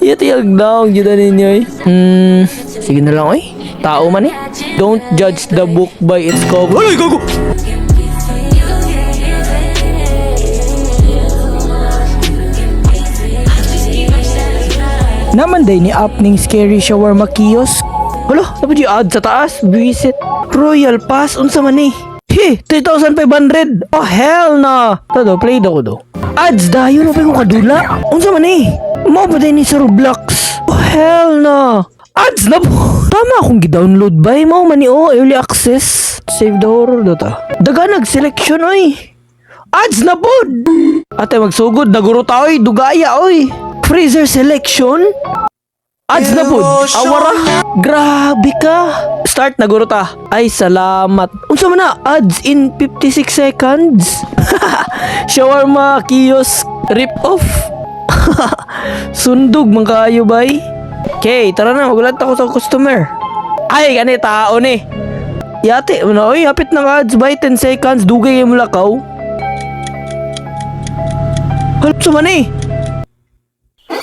Yatiyag daw, gila ninyo eh. Sige na lang oy. Tao man eh. Don't judge the book by its cover. Alay, gago! Naman day ni up ning scary shawarma kiosk. Hala, dapat yung ad sa taas. Visit. Royal Pass. Unsa man eh. 3,500. Oh, hell na. Todo, play daw ko do. Ads dayon mo pa yung kadula. Unsa man eh. Mao pa din ni sa Roblox. Oh, hell na. Ads na po. Tama akong gi-download ba? Mao man ni early access. Save the horror do ta. Daga nag-selection oy. Ads na po. Ate magsugod. Naguro ta oy. Dugaya oy. Freezer selection. Ads na po. Awara. Grabe ka. Start na guro ta. Ay salamat. Unsa man na ads in 56 seconds. Shawarma kiosk rip off. Sundog man kaayo bay. Okay, tara na magulat ako sa customer. Ay gani tao ni. Yate mo oy hapit ng ads by 10 seconds dugay mo lakaw. Halp sa man eh.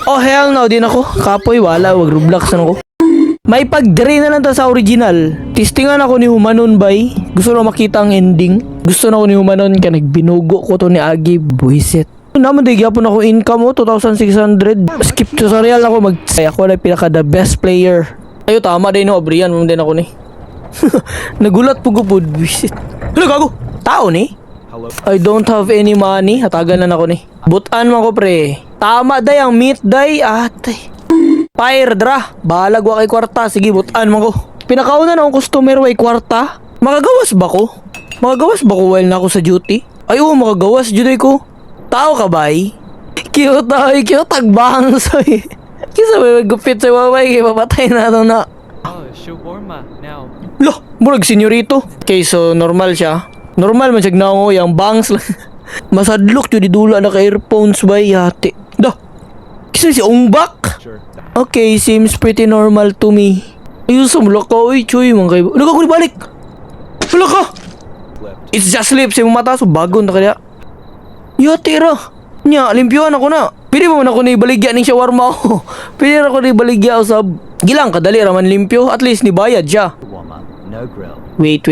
Oh hell no, din ako. Kapoy wala, wag Roblox na ako. May pag-dre na lang ta sa original. Testingan ako ni Humanon bay. Gusto na makita ang ending. Gusto na ako ni Humanon kaya nagbinugo ko to ni Agi. Buisit. Naman di gyapon ako income mo 2,600. Skip tutorial ako mag-say ako na pinaka the best player. Ayo tama din no, Brian mo din ako ni. Nagulat po gupod. Buisit. Hello gago. Tao ni? I don't have any money. Hatagan na ako ni. Butan mo ko pre. Tama day ang meat day. Ate. Fire dra. Balag wa kay kwarta. Sige butan mo ko. Pinakauna na akong customer way kwarta. Makagawas ba ko? Makagawas ba ko while na ako sa duty? Ay oo makagawas juday ko. Tao ka bay? Cute ay cute. Tagbang soy. Kisa may magupit sa waway. Kaya papatay na ito na. Oh, shawarma now. Loh, murag senyorito. Okay, so normal siya. Normal man siya gnango yung bangs lang. Masadlok yun di dula na ka-earphones ba yate. Dah, kisa si Ongbak? Okay, seems pretty normal to me. Ayun sa mula ka, uy, chuy, mga kayo. Wala ka ko balik. Wala ka. It's just lips, yung mata, so bago na kaya. Yate ra. Nya, limpyoan ako na. Pili mo man ako na ibaligya ng shawarma ako. Pili ako na ibaligya ako sa... Gilang kadali raman limpyo, at least nibayad siya. No grill. Wait.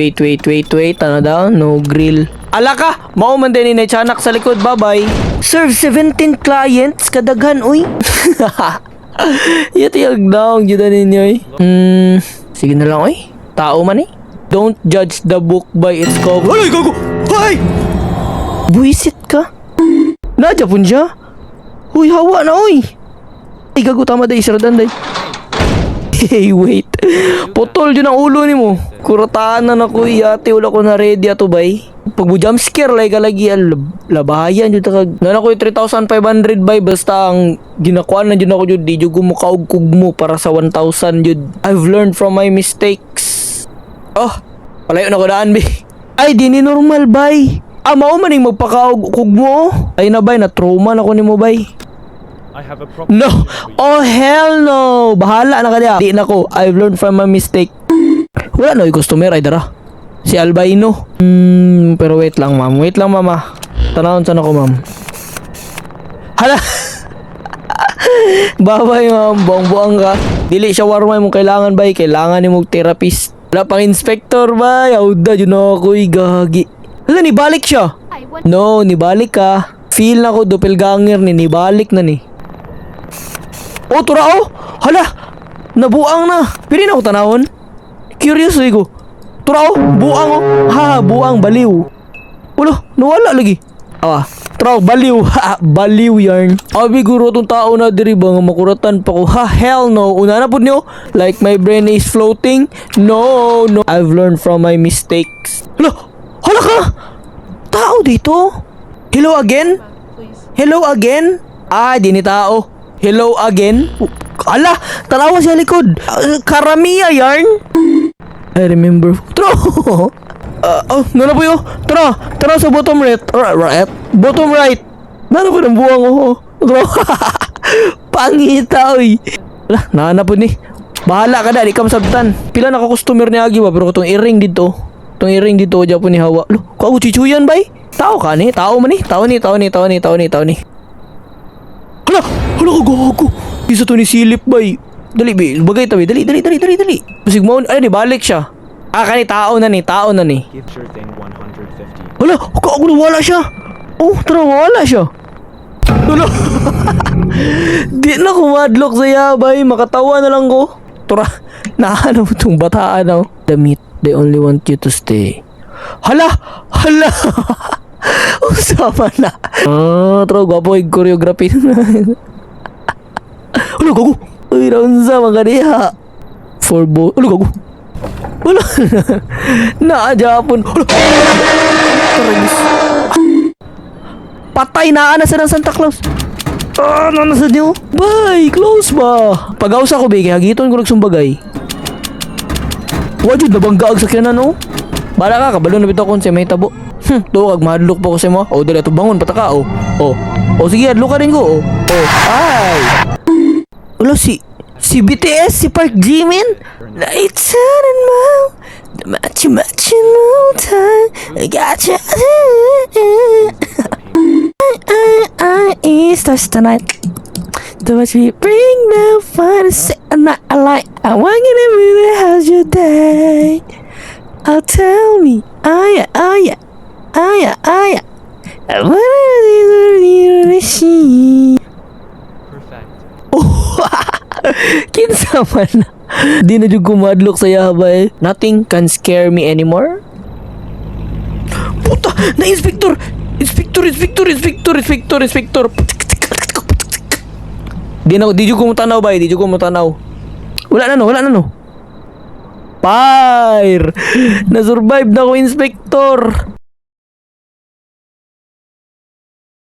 Ano daw? No grill. Ala ka! Mauman din ni Chanak sa likod. Bye-bye. Serve 17 clients. Kadaghan, uy. Yatiyag daw. Juda ninyo, eh. Sige na lang, uy. Tao man, eh. Don't judge the book by its cover. Alay, gago! Hay! Buisit ka. Nadya pun siya. Uy, hawa na, uy. Ay, gago. Tama day. Saradan day. Hey, wait. Putol yun ang ulo ni mo. Kurataan na ako yate. Wala ko na ready ato bay. Pag mo jumpscare like lagi labahayan yun kag. Nana ko 3,500 bay. Basta ang ginakuan na yun ako yun. Di yun gumukaog mo para sa 1,000 yun. I've learned from my mistakes. Oh, palayo na ko daan bay. Ay, di ni normal bay. Mao maning magpakaog mo. Ay na bay, na trauma na ko ni mo bay. I have a problem. No! Oh hell no! Bahala na ka diya. Di na ko. I've learned from my mistake. Wala na yung customer ay dara. Si Albino. Pero wait lang ma'am. Wait lang mama. Tanawon sana ko ma'am. Hala! Babay ma'am. Buang-buang ka. Dili shawarma yung kailangan ba? Kailangan yung therapist. Wala pang inspector ba? Yauda yun ako'y gagi. Hala, nibalik siya. No, nibalik ka. Feel na ko doppelganger ni. Nibalik na ni. Oh, tura oh! Hala! Nabuang na! Pili na ako tanawon. Curious ko. Tura oh! Buang oh! Ha! Buang, baliw. Wala! Nawala lagi. Tura oh! Baliw! Ha! Baliw yarn. Biguro tong tao na diri ba nga makuratan pa ko. Ha! Hell no! Una na po niyo. Like my brain is floating. No! No! I've learned from my mistakes. Hala! Hala ka! Tao dito? Hello again? Hello again? Di ni tao. Hello again? Ala! Tanawa siya likod. Karamiya yarn. I remember. Tro! Nana po yun? Tara sa bottom right. Bottom right. Nana po ng buwang Tro! Pangita oy. Ala, nana po ni. Bahala ka na, di ka masabtan. Pila naka-customer ni Agi ba? Pero itong earring dito. Itong earring dito, dyan po ni Hawa. Lo, kau chichuyan bay? Tao ka ni? Tao man ni? Tao ni. Hala! Hala ka gago! Isa to ni Silip bay. Dali bay, bagay tabi. Dali. Basig mo, ay di balik siya. Kani tao na ni. Give sure thing 150. Hala! Gago nawala siya! Oh, tara wala siya. Hala! Di na kumadlok sa yabay. Makatawa na lang ko. Tara, nahanap mo itong bataan oh. Damit, they only want you to stay. Hala! Usama na. Tara, gwapo yung choreography. Hala, gago! Uy, raunsa mga diha. For bo... Hala, gago! Hala! Naadya po. Hala! Karagis. Patay na sa ng Santa Claus. Nasa niyo? Bye! Close ba? Pag-ausa ko, bigay. Hagiton ko nagsumbagay. Wajud, nabangga ang sakyanan, no? Bala ka, kabalo na bitaw ko sa may tabo. Tuwa kag mahadlok po ko sa mo. O, dali ito bangon, pataka, o. O, sige, hadlok ka rin ko, o. Ay! Wala, si BTS, si Park Jimin. Lights out and mouth. The matchy no time. I got you. I starts tonight. The watch me bring the fun and say a night I like. I want you to really how's your day? Oh, tell me. Oh yeah. I wanna see. Perfect. Kinsa man. Di na jud kumadlok sa yabay. Nothing can scare me anymore. Puta! Na inspector! Inspector! Di jud ko mo tanaw bay, Wala na no. Fire! Na-survive na ko, inspector.